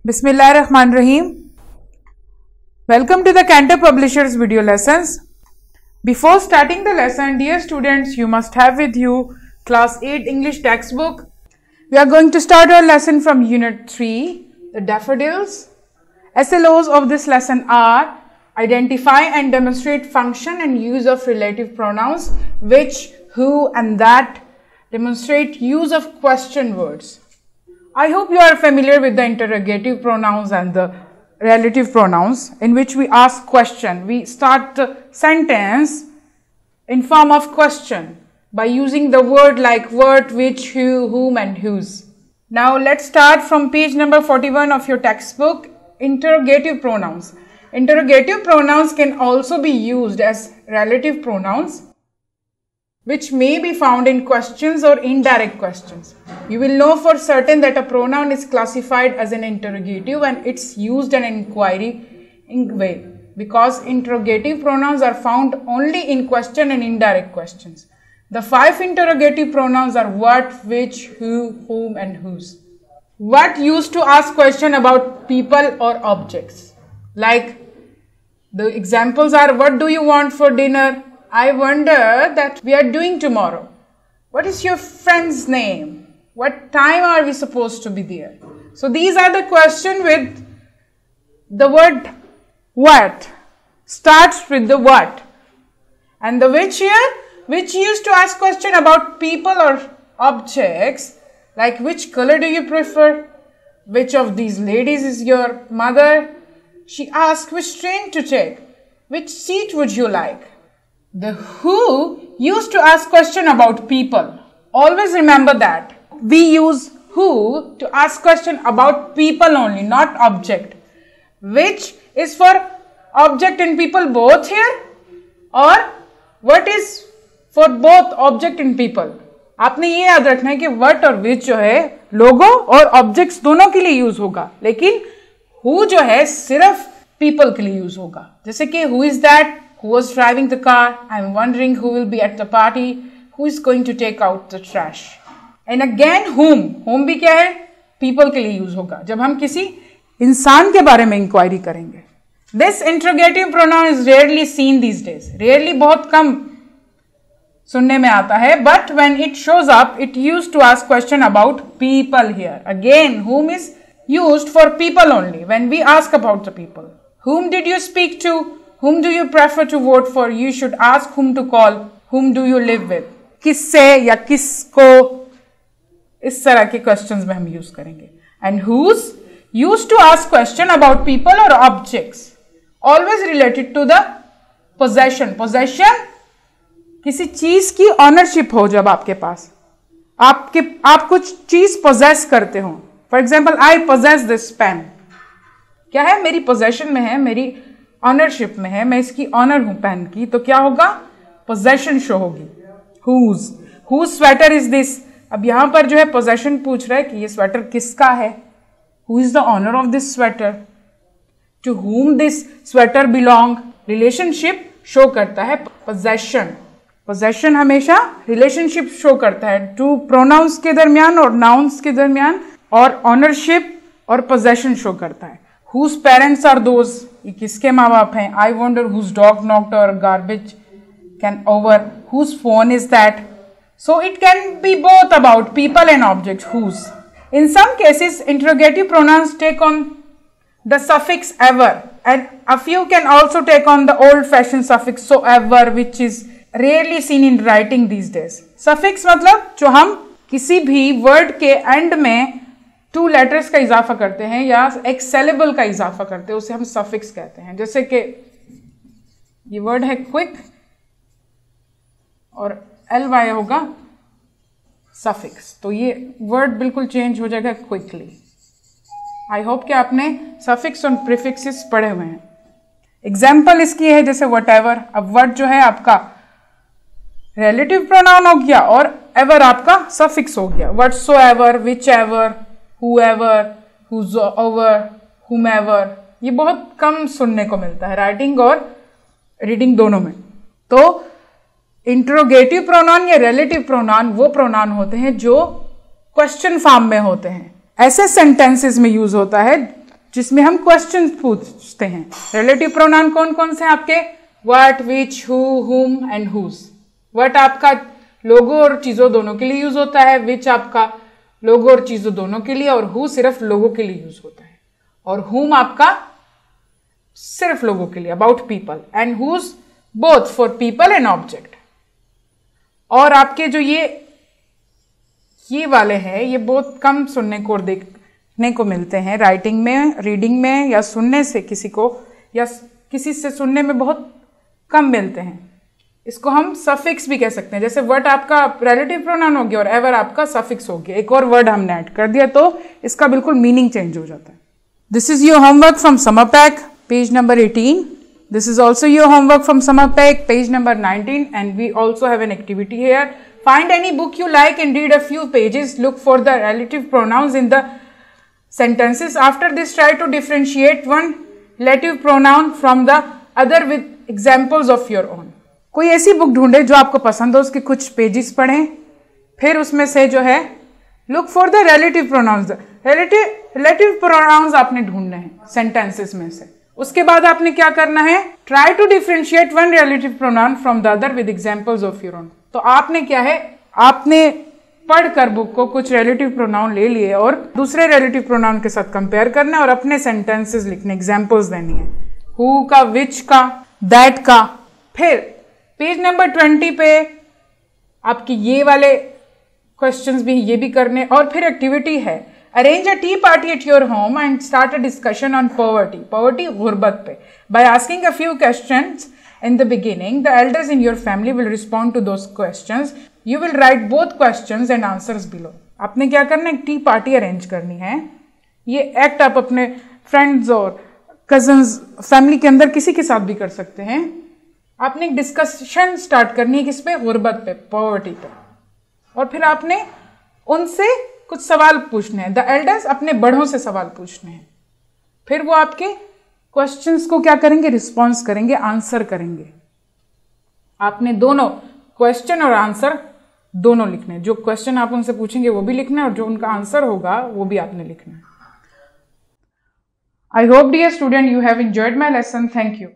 Bismillahirrahmanirrahim. Welcome to the Cantor Publishers video lessons. Before starting the lesson, dear students, you must have with you class 8 English textbook. We are going to start our lesson from unit 3, the daffodils. SLOs of this lesson are identify and demonstrate function and use of relative pronouns, which, who and that. Demonstrate use of question words. I hope you are familiar with the interrogative pronouns and the relative pronouns, in which we ask question. We start the sentence in form of question by using the word like what, which, who, whom and whose. Now let's start from page number 41 of your textbook. Interrogative pronouns. Interrogative pronouns can also be used as relative pronouns, which may be found in questions or indirect questions. You will know for certain that a pronoun is classified as an interrogative when it's used in an inquiring way, because interrogative pronouns are found only in question and indirect questions. The 5 interrogative pronouns are what, which, who, whom and whose. What used to ask question about people or objects. Like the examples are, what do you want for dinner? I wonder that we are doing tomorrow. What is your friend's name? What time are we supposed to be there? So these are the questions with the word what. Starts with the what. And the which here, which used to ask question about people or objects, like which color do you prefer? Which of these ladies is your mother? She asked which train to take. Which seat would you like? The who used to ask question about people. Always remember that. We use who to ask question about people only, not object. Which is for object and people both here, or what is for both object and people. आपने ये याद रखना है कि what और which जो है लोगो और objects दोनों के लिए यूज होगा, लेकिन who जो है सिर्फ people के लिए यूज होगा. जैसे कि who is that? Who was driving the car? I'm wondering who will be at the party. Who is going to take out the trash? And again whom. Whom भी क्या है? People के लिए यूज होगा जब हम किसी इंसान के बारे में इंक्वायरी करेंगे. This interrogative pronoun is rarely seen these days. Rarely बहुत कम सुनने में आता है. But when it shows up, it used to ask question about people here. Again, whom is used for people only when we ask about the people. Whom did you speak to? Whom do you prefer to vote for? You should ask whom to call. Whom do you live with? किससे या किसको, इस तरह के questions में हम use करेंगे. And whose used to ask question about people or objects, always related to the possession. Possession किसी चीज की ऑनरशिप हो, जब आपके पास आप कुछ चीज पोजेस करते हो. For example, I possess this pen. क्या है? मेरी पोजेशन में है, मेरी ऑनरशिप में है, मैं इसकी ऑनर हूं पेन की, तो क्या होगा? पोजेशन शो होगी. Whose sweater is this. अब यहां पर जो है पोजेशन पूछ रहा है कि ये स्वेटर किसका है. Who is the owner of this sweater? To whom this sweater belong. Relationship show करता है पोजेशन. पोजेशन हमेशा रिलेशनशिप शो करता है टू प्रोनाउंस के दरमियान और नाउन्स के दरमियान, और ऑनरशिप और पोजेशन शो करता है. Whose parents are those? ये किसके माँ बाप हैं? I wonder whose dog knocked our garbage can over. Whose phone is that? So it can be both about people and objects. Whose. In some cases, interrogative pronouns take on the suffix ever, and a few can also take on the old-fashioned suffix soever, which is rarely seen in writing these days. Suffix मतलब जो हम किसी भी word के end में 2 letters का इजाफा करते हैं या एक syllable का इजाफा करते हैं, उसे हम suffix कहते हैं. जैसे कि ये word है quick और ly होगा suffix, तो ये word बिल्कुल change हो जाएगा quickly. I hope कि आपने suffix और prefixes पढ़े हुए हैं. Example इसकी है जैसे whatever. अब word जो है आपका relative pronoun हो गया और ever आपका suffix हो गया. Whatsoever, whichever, whoever, whosoever, whomever. ये बहुत कम सुनने को मिलता है राइटिंग और रीडिंग दोनों में. तो इंट्रोगेटिव प्रोनाउन या रिलेटिव प्रोनाउन वो प्रोनाउन होते हैं जो क्वेश्चन फॉर्म में होते हैं. ऐसे सेंटेंसेस में यूज होता है जिसमें हम क्वेश्चन पूछते हैं। रिलेटिव प्रोनाउन कौन कौन से हैं आपके? What, which, who, whom and whose. What आपका लोगों और चीजों दोनों के लिए यूज होता है, विच आपका लोगों और चीजों दोनों के लिए, और हु सिर्फ लोगों के लिए यूज होता है, और हुम आपका सिर्फ लोगों के लिए, about people, and whose both for people and object. और आपके जो ये वाले हैं, ये बहुत कम सुनने को और देखने को मिलते हैं राइटिंग में, रीडिंग में, या सुनने से किसी को या किसी से सुनने में बहुत कम मिलते हैं। इसको हम सफिक्स भी कह सकते हैं। जैसे वर्ड आपका रिलेटिव प्रोनाउन हो गया और एवर आपका सफिक्स हो गया, एक और वर्ड हमने ऐड कर दिया तो इसका बिल्कुल मीनिंग चेंज हो जाता है। This is your homework from summer pack, page number 18. This is also your homework from Summer Pack, page number 19, and we also have an activity here. Find any book you like and read a few pages. Look for the relative pronouns in the sentences. After this, try to differentiate one relative pronoun from the other with examples of your own. कोई ऐसी book ढूंढे जो आपको पसंद हो, उसके कुछ pages पढ़ें, फिर उसमें से जो है look for the relative pronouns. Relative pronouns आपने ढूंढने हैं सेंटेंसेस में से। उसके बाद आपने क्या करना है? Try to differentiate one relative pronoun from the other with examples of your own. तो आपने क्या है, आपने पढ़कर बुक को कुछ रिलेटिव प्रोनाउन ले लिए और दूसरे रिलेटिव प्रोनाउन के साथ कंपेयर करना है और अपने सेंटेंसेस लिखने, एग्जांपल्स देनी है, हु का, विच का, दैट का। फिर पेज नंबर 20 पे आपकी ये वाले क्वेश्चंस भी, ये भी करने। और फिर एक्टिविटी है, arrange a tea party at your home and start a discussion on poverty, गुर्बत पे, by asking a few questions in the beginning. The elders in your family will respond to those questions. You will write both questions and answers below. आपने क्या करना है? एक T party arrange करनी है। ये एक्ट आप अपने फ्रेंड्स और कजन्स, फैमिली के अंदर किसी के साथ भी कर सकते हैं। आपने एक डिस्कशन स्टार्ट करनी है, किस पे? गुर्बत पे, पॉवर्टी पे। और फिर आपने उनसे कुछ सवाल पूछने हैं। द एल्डर्स अपने बड़ों से सवाल पूछने हैं, फिर वो आपके क्वेश्चंस को क्या करेंगे? रिस्पॉन्स करेंगे, आंसर करेंगे। आपने दोनों क्वेश्चन और आंसर दोनों लिखने हैं। जो क्वेश्चन आप उनसे पूछेंगे वो भी लिखना है और जो उनका आंसर होगा वो भी आपने लिखना है। I hope dear student you have enjoyed my lesson. Thank you.